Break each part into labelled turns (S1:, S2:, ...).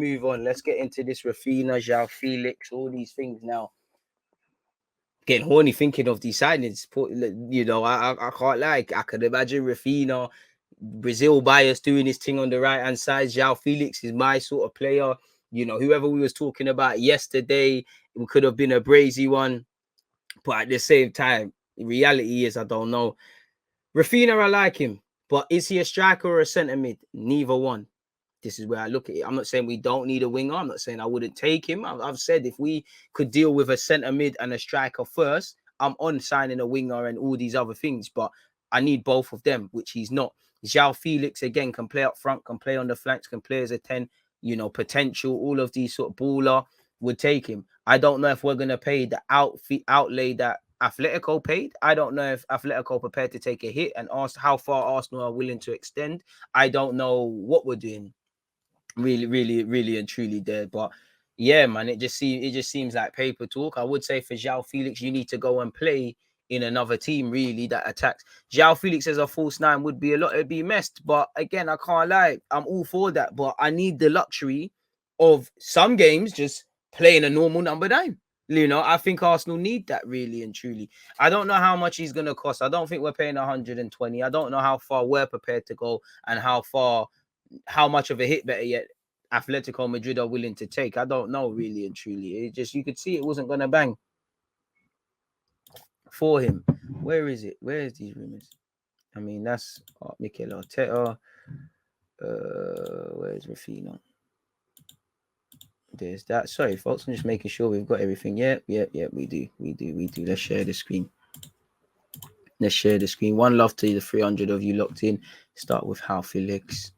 S1: move on. Let's get into this Raphinha, Joao Felix, all these things now. Getting horny thinking of these signings. You know, I can't lie. I could imagine Raphinha, Brazil bias doing his thing on the right hand side. Joao Felix is my sort of player. You know, whoever we was talking about yesterday, it could have been a brazy one, but at the same time, the reality is I don't know. Raphinha, I like him, but is he a striker or a centre mid? Neither one. This is where I look at it. I'm not saying we don't need a winger. I'm not saying I wouldn't take him. I've said if we could deal with a centre mid and a striker first, I'm on signing a winger and all these other things. But I need both of them, which he's not. Joao Felix, again, can play up front, can play on the flanks, can play as a 10, you know, potential. All of these sort of baller would take him. I don't know if we're going to pay the outlay that Atletico paid. I don't know if Atletico prepared to take a hit and ask how far Arsenal are willing to extend. I don't know what we're doing. Really and truly there. But yeah, man, it just seems like paper talk. I would say for Joao Felix, you need to go and play in another team really that attacks. Joao Felix as a false nine would be it'd be messed. But again, I can't lie, I'm all for that. But I need the luxury of some games just playing a normal number 9. You know, I think Arsenal need that really and truly. I don't know how much he's gonna cost. I don't think we're paying 120. I don't know how far we're prepared to go and how much of a hit, better yet, Atletico Madrid are willing to take. I don't know really and truly. It just, you could see it wasn't going to bang for him. Where is it? Where is these rumors? I mean, that's Mikel Arteta. Where's Raphinha? There's that. Sorry, folks. I'm just making sure we've got everything. Yep. We do. Let's share the screen. One love to the 300 of you locked in. Start with Joao Felix.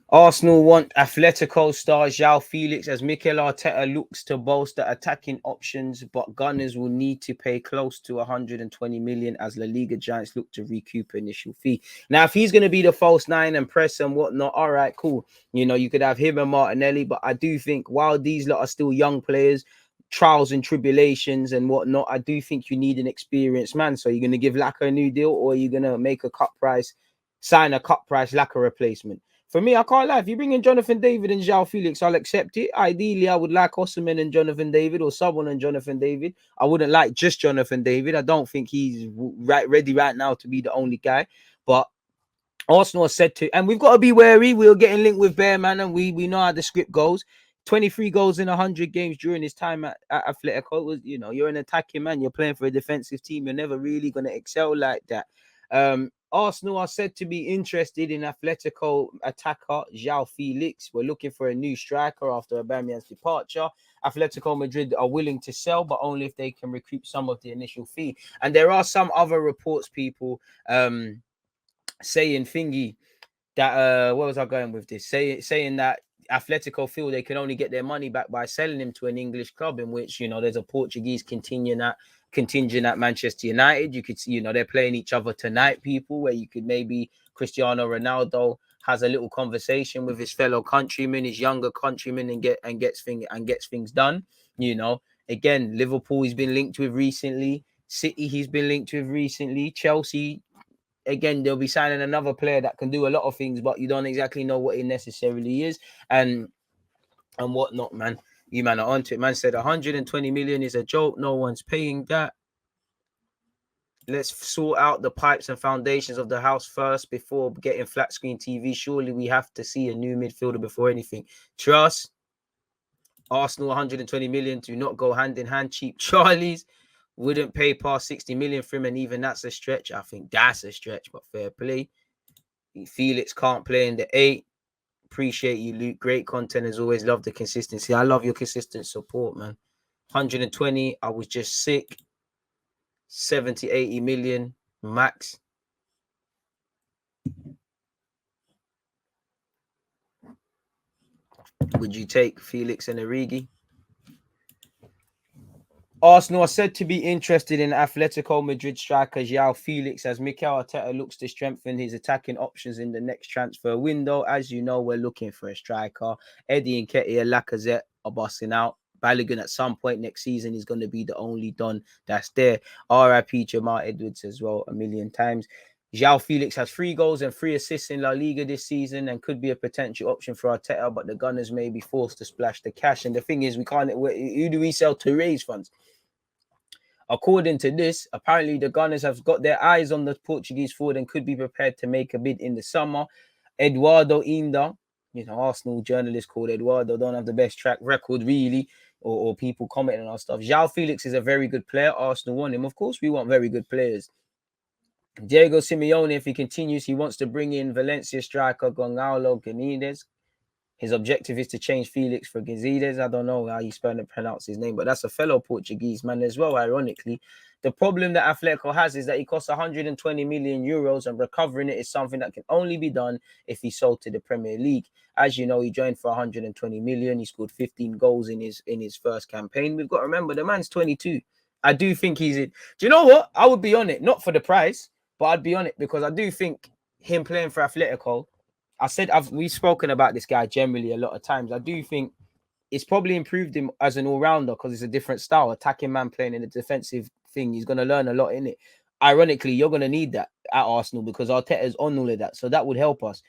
S1: Arsenal want Atletico star Joao Felix as Mikel Arteta looks to bolster attacking options, but Gunners will need to pay close to 120 million as La Liga giants look to recoup initial fee. Now, if he's going to be the false 9 and press and whatnot, all right, cool. You know, you could have him and Martinelli, but I do think while these lot are still young players, trials and tribulations and whatnot, I do think you need an experienced man. So you're going to give Laka a new deal, or you're going to make sign a cut price Laka replacement. For me, I can't lie. If you bring in Jonathan David and Joao Felix, I'll accept it. Ideally, I would like Osimhen and Jonathan David, or someone and Jonathan David. I wouldn't like just Jonathan David. I don't think he's ready right now to be the only guy. But Arsenal are said to, and we've got to be wary. We're getting linked with Bearman, and we know how the script goes. 23 goals in 100 games during his time at Atletico. Was, you know, you're an attacking man. You're playing for a defensive team. You're never really going to excel like that. Arsenal are said to be interested in Atletico attacker Joao Felix. We're looking for a new striker after Aubameyang's departure. Atletico Madrid are willing to sell, but only if they can recoup some of the initial fee. And there are some other reports, people, saying thingy that where was I going with this? Saying that Atletico feel they can only get their money back by selling him to an English club, in which, you know, there's a Portuguese contingent at Manchester United. You could see, you know, they're playing each other tonight, people, where you could maybe Cristiano Ronaldo has a little conversation with his fellow countrymen, his younger countrymen, and gets things done. You know, again, Liverpool he's been linked with recently. City he's been linked with recently. Chelsea, again, they'll be signing another player that can do a lot of things, but you don't exactly know what it necessarily is and whatnot, man. You man are onto it. Man said 120 million is a joke. No one's paying that. Let's sort out the pipes and foundations of the house first before getting flat screen TV. Surely we have to see a new midfielder before anything. Trust. Arsenal 120 million do not go hand in hand. Cheap Charlies wouldn't pay past 60 million for him, and even that's a stretch. I think that's a stretch, but fair play. Felix can't play in the 8. Appreciate you, Luke. Great content as always. Love the consistency. I love your consistent support, man. 120. I was just sick. 70, 80 million max. Would you take Felix and Origi? Arsenal are said to be interested in Atletico Madrid striker Joao Felix as Mikel Arteta looks to strengthen his attacking options in the next transfer window. As you know, we're looking for a striker. Eddie Nketiah, Lacazette are busting out. Balogun at some point next season is going to be the only Don that's there. RIP Jamal Edwards as well 1,000,000 times. Joao Felix has 3 goals and 3 assists in La Liga this season and could be a potential option for Arteta, but the Gunners may be forced to splash the cash. And the thing is, who do we sell to raise funds? According to this, apparently the Gunners have got their eyes on the Portuguese forward and could be prepared to make a bid in the summer. Eduardo Inda, Arsenal journalist called Eduardo, don't have the best track record really, or people commenting on stuff. Joao Felix is a very good player. Arsenal want him. Of course, we want very good players. Diego Simeone, if he continues, he wants to bring in Valencia striker Gonzalo Guedes. His objective is to change Felix for Guedes. I don't know how you pronounce his name, but that's a fellow Portuguese man as well, ironically. The problem that Atletico has is that he costs 120 million euros, and recovering it is something that can only be done if he's sold to the Premier League. As you know, he joined for 120 million. He scored 15 goals in his first campaign. We've got to remember, the man's 22. I do think he's it. Do you know what? I would be on it, not for the price, but I'd be on it because I do think him playing for Atletico, we've spoken about this guy generally a lot of times. I do think it's probably improved him as an all-rounder because it's a different style. Attacking man playing in a defensive thing, he's going to learn a lot in it. Ironically, you're going to need that at Arsenal because Arteta's on all of that. So that would help us.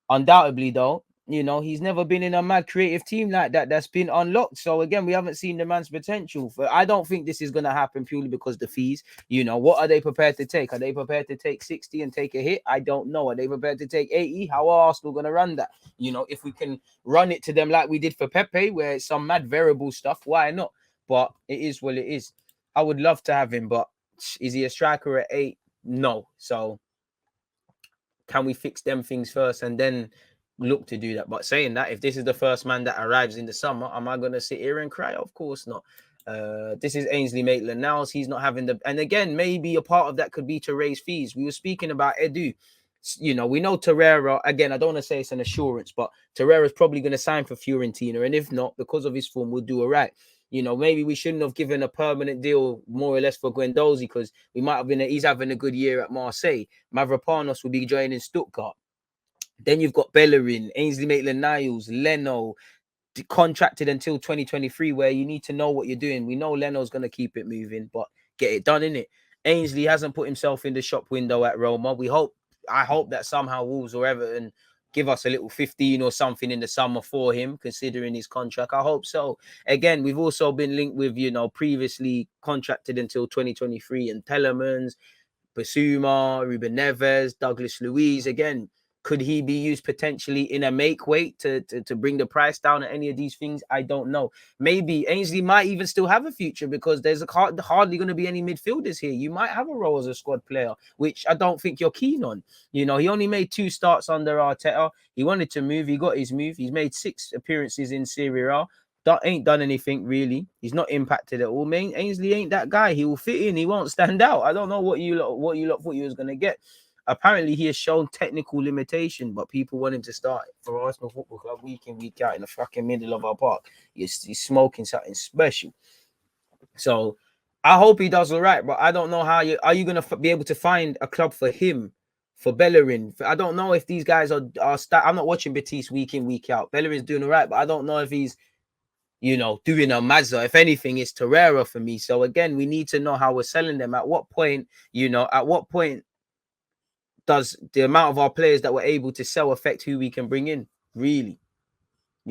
S1: Undoubtedly, though, he's never been in a mad creative team like that that's been unlocked. So again, we haven't seen the man's potential. I don't think this is going to happen purely because the fees. What are they prepared to take? Are they prepared to take 60 and take a hit? I don't know. Are they prepared to take 80? How are Arsenal going to run that? If we can run it to them like we did for Pepe, where it's some mad variable stuff, why not? But it is what it is. I would love to have him, but is he a striker at 8? No. So can we fix them things first and then look to do that? But saying that, if this is the first man that arrives in the summer, am I going to sit here and cry? Of course not. This is Ainsley Maitland-Niles. He's not having and again, maybe a part of that could be to raise fees. We were speaking about Edu. We know Torreira, again, I don't want to say it's an assurance, but Torreira's probably going to sign for Fiorentina. And if not, because of his form, we'll do all right. Maybe we shouldn't have given a permanent deal more or less for Guendouzi because we might have he's having a good year at Marseille. Mavropanos will be joining Stuttgart. Then you've got Bellerin, Ainsley Maitland-Niles, Leno, contracted until 2023, where you need to know what you're doing. We know Leno's going to keep it moving, but get it done, innit? Ainsley hasn't put himself in the shop window at Roma. I hope that somehow Wolves or Everton give us a little 15 or something in the summer for him, considering his contract. I hope so. Again, we've also been linked with, previously contracted until 2023 and Telemans, Basuma, Ruben Neves, Douglas Luiz. Again, could he be used potentially in a make weight to bring the price down at any of these things? I don't know. Maybe Ainsley might even still have a future because there's hardly going to be any midfielders here. You might have a role as a squad player, which I don't think you're keen on. He only made 2 starts under Arteta. He wanted to move. He got his move. He's made 6 appearances in Serie A. Ain't done anything really. He's not impacted at all. Ainsley ain't that guy. He will fit in. He won't stand out. I don't know what you lot thought you was going to get. Apparently, he has shown technical limitation, but people want him to start for Arsenal Football Club week in, week out in the fucking middle of our park. He's smoking something special. So I hope he does all right, but I don't know how are you going to be able to find a club for him, for Bellerin? I don't know if these guys are I'm not watching Betis week in, week out. Bellerin's doing all right, but I don't know if he's doing a Mazza. If anything, it's Torreira for me. So again, we need to know how we're selling them. At what point does the amount of our players that we're able to sell affect who we can bring in? Really?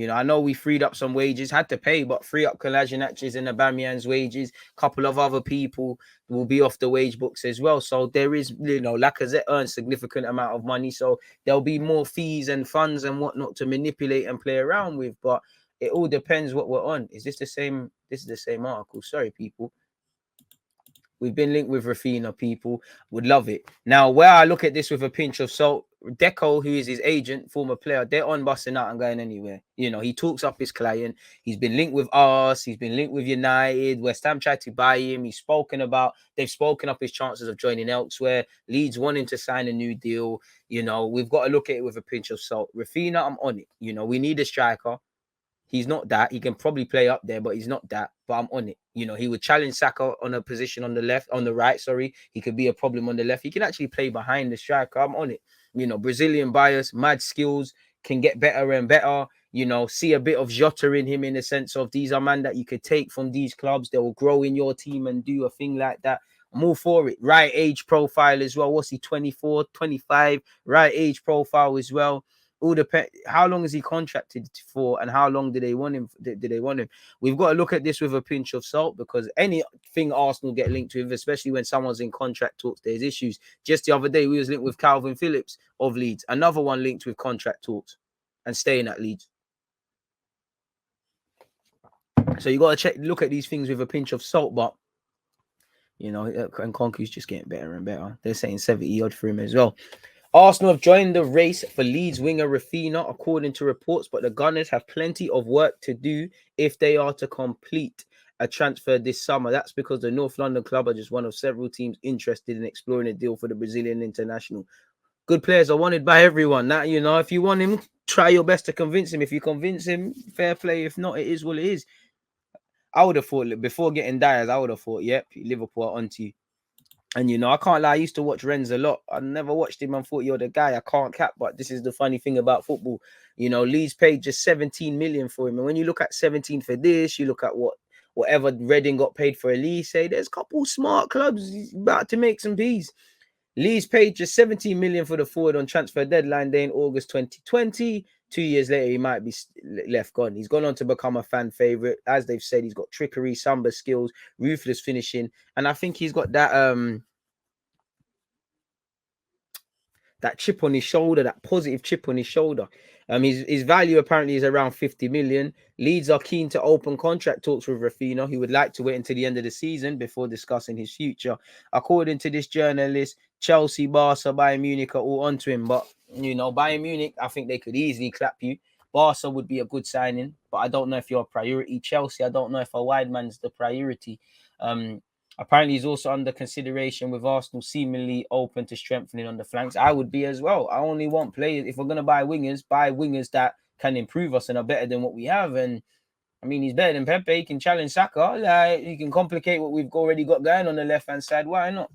S1: I know we freed up some wages, had to pay, but free up Kolasinac and Aubameyang's wages. A couple of other people will be off the wage books as well. So there is, Lacazette earns significant amount of money. So there'll be more fees and funds and whatnot to manipulate and play around with. But it all depends what we're on. Is this the same? This is the same article. Sorry, people. We've been linked with Raphinha, people. Would love it. Now, where I look at this with a pinch of salt, Deco, who is his agent, former player, they're on busting out and going anywhere. He talks up his client. He's been linked with us. He's been linked with United. West Ham tried to buy him. They've spoken up his chances of joining elsewhere. Leeds wanting to sign a new deal. We've got to look at it with a pinch of salt. Raphinha, I'm on it. We need a striker. He's not that. He can probably play up there, but he's not that. But I'm on it. He would challenge Saka on a position on the right. He could be a problem on the left. He can actually play behind the striker. I'm on it. Brazilian bias, mad skills, can get better and better. See a bit of Jota in him in the sense of these are men that you could take from these clubs. They will grow in your team and do a thing like that. I'm all for it. Right age profile as well. What's he, 24, 25? Right age profile as well. All depend. How long is he contracted for, and how long do they want him? Do they want him? We've got to look at this with a pinch of salt, because anything Arsenal get linked with, especially when someone's in contract talks, there's issues. Just the other day, we was linked with Calvin Phillips of Leeds. Another one linked with contract talks and staying at Leeds. So you got to look at these things with a pinch of salt, but you know, and Nkunku's just getting better and better. They're saying 70 odd for him as well. Arsenal have joined the race for Leeds winger Raphinha, according to reports, but the Gunners have plenty of work to do if they are to complete a transfer this summer. That's because the North London club are just one of several teams interested in exploring a deal for the Brazilian international. Good players are wanted by everyone. That, you know, if you want him, try your best to convince him. If you convince him, fair play. If not, it is what it is. I would have thought, before getting Diaz, I would have thought, yep, Liverpool are onto you. And, you know, I can't lie, I used to watch Renz a lot. I never watched him and thought, you're the guy. I can't cap, but this is the funny thing about football. You know, Leeds paid just 17 million for him. And when you look at 17 for this, you look at whatever Reading got paid for Elise, say there's a couple smart clubs about to make some peas. Leeds paid just 17 million for the forward on transfer deadline day in August 2020. 2 years later, he might be left gone. He's gone on to become a fan favorite. As they've said, he's got trickery, samba skills, ruthless finishing. And I think he's got that chip on his shoulder, that positive chip on his shoulder. His value apparently is around 50 million. Leeds are keen to open contract talks with Raphinha, who would like to wait until the end of the season before discussing his future. According to this journalist, Chelsea, Barca, Bayern Munich are all onto him. But, you know, Bayern Munich, I think they could easily clap you. Barca would be a good signing, but I don't know if you're a priority. Chelsea, I don't know if a wide man's the priority. Apparently, he's also under consideration with Arsenal seemingly open to strengthening on the flanks. I would be as well. I only want players, if we're going to buy wingers that can improve us and are better than what we have. And, I mean, he's better than Pepe. He can challenge Saka. Like, he can complicate what we've already got going on the left-hand side. Why not?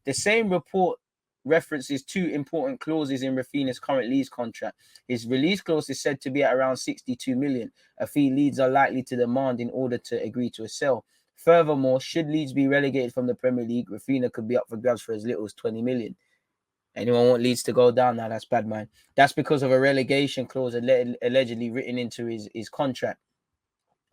S1: The same report references two important clauses in Raphinha's current Leeds contract. His release clause is said to be at around 62 million, a fee Leeds are likely to demand in order to agree to a sale. Furthermore, should Leeds be relegated from the Premier League, Raphinha could be up for grabs for as little as 20 million. Anyone want Leeds to go down? Now that's bad, man. That's because of a relegation clause allegedly written into his contract.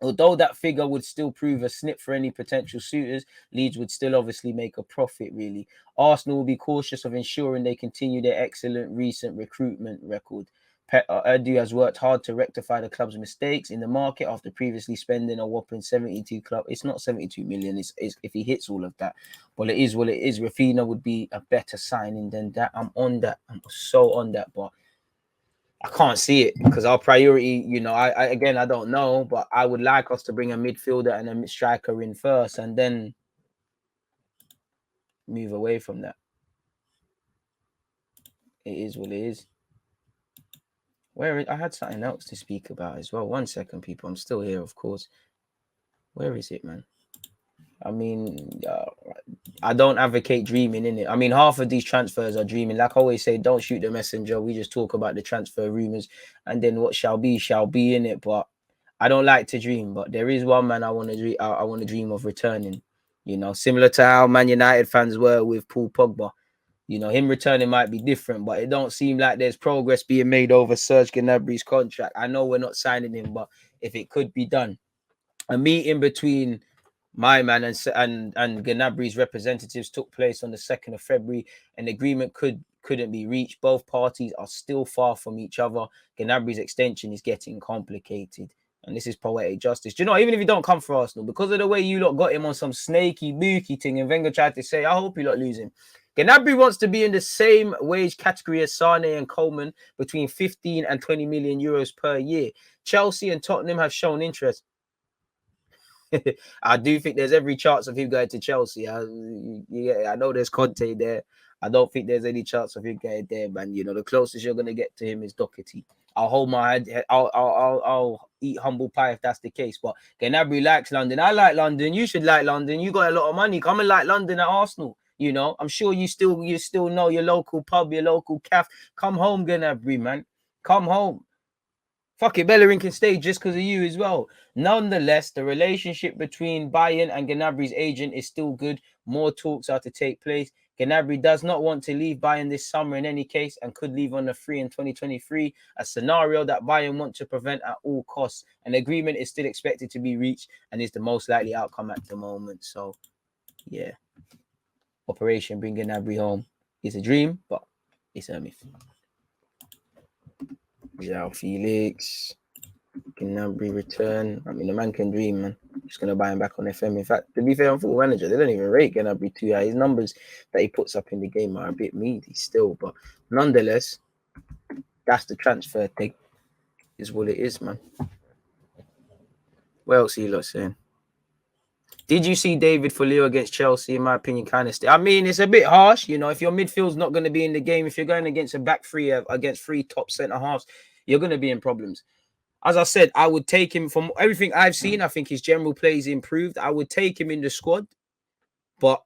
S1: Although that figure would still prove a snip for any potential suitors, Leeds would still obviously make a profit, really. Arsenal will be cautious of ensuring they continue their excellent recent recruitment record. Edu has worked hard to rectify the club's mistakes in the market after previously spending a whopping 72 club. It's not 72 million. It's if he hits all of that. Well, it is what it is. Raphinha would be a better signing than that. I'm on that. I'm so on that, but I can't see it because our priority, you know, I don't know, but I would like us to bring a midfielder and a striker in first and then move away from that. It is what it is. I had something else to speak about as well. 1 second, people. I'm still here, of course. Where is it, man? I mean, I don't advocate dreaming in it. I mean, half of these transfers are dreaming. Like I always say, don't shoot the messenger. We just talk about the transfer rumors, and then what shall be in it. But I don't like to dream. But there is one man I want to dream. I want to dream of returning. You know, similar to how Man United fans were with Paul Pogba. You know, him returning might be different, but it don't seem like there's progress being made over Serge Gnabry's contract. I know we're not signing him, but if it could be done, a meeting between my man and Gnabry's representatives took place on the 2nd of February. An agreement couldn't be reached. Both parties are still far from each other. Gnabry's extension is getting complicated. And this is poetic justice. Do you know, even if you don't come for Arsenal, because of the way you lot got him on some snaky, booky thing, and Wenger tried to say, I hope you lot lose him. Gnabry wants to be in the same wage category as Sane and Coleman, between 15 and 20 million euros per year. Chelsea and Tottenham have shown interest. I do think there's every chance of him going to Chelsea. I know there's Conte there. I don't think there's any chance of him getting there, man. You know, the closest you're gonna get to him is Doherty. I'll hold my head. I'll eat humble pie if that's the case. But Gnabry likes London. I like London. You should like London. You got a lot of money. Come and like London at Arsenal. You know, I'm sure you still know your local pub, your local cafe. Come home, Gnabry, man. Come home. Fuck it, Bellerin can stay just because of you as well. Nonetheless, the relationship between Bayern and Gnabry's agent is still good. More talks are to take place. Gnabry does not want to leave Bayern this summer in any case and could leave on a free in 2023, a scenario that Bayern want to prevent at all costs. An agreement is still expected to be reached and is the most likely outcome at the moment. So, yeah. Operation Bring Gnabry Home is a dream, but it's a myth. Joao Felix, Gnabry return. I mean, the man can dream, man. Just going to buy him back on FM. In fact, to be fair, on Football Manager, they don't even rate Gnabry too high. His numbers that he puts up in the game are a bit meaty still. But nonetheless, that's the transfer thing. Is what it is, man. What else are you lot saying? Did you see David for Leo against Chelsea? In my opinion, kind of. I mean, it's a bit harsh, you know. If your midfield's not going to be in the game, if you're going against a back three against three top centre halves, you're going to be in problems. As I said, I would take him from everything I've seen. I think his general play is improved. I would take him in the squad. But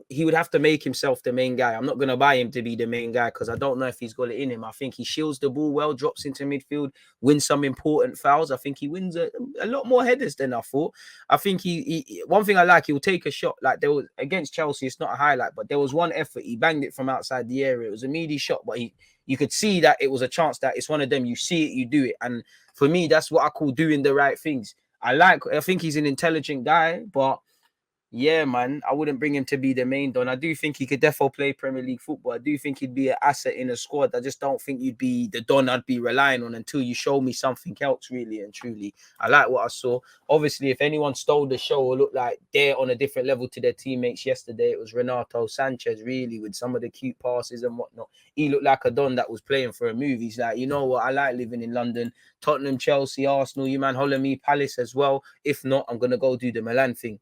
S1: he would have to make himself the main guy. I'm not going to buy him to be the main guy because I don't know if he's got it in him. I think he shields the ball well, drops into midfield, wins some important fouls. I think he wins a lot more headers than I thought. I think he one thing I like, he'll take a shot. Like there was against Chelsea, it's not a highlight, but there was one effort. He banged it from outside the area. It was a meaty shot, but you could see that it was a chance that it's one of them. You see it, you do it. And for me, that's what I call doing the right things. I think he's an intelligent guy, but yeah, man, I wouldn't bring him to be the main don. I do think he could definitely play Premier League football. I do think he'd be an asset in a squad. I just don't think you'd be the don I'd be relying on until you show me something else, really and truly. I like what I saw. Obviously, if anyone stole the show or looked like they're on a different level to their teammates yesterday, it was Renato Sanchez, really, with some of the cute passes and whatnot. He looked like a don that was playing for a movie. He's like, you know what? I like living in London. Tottenham, Chelsea, Arsenal, you man, holler me, Palace as well. If not, I'm going to go do the Milan thing.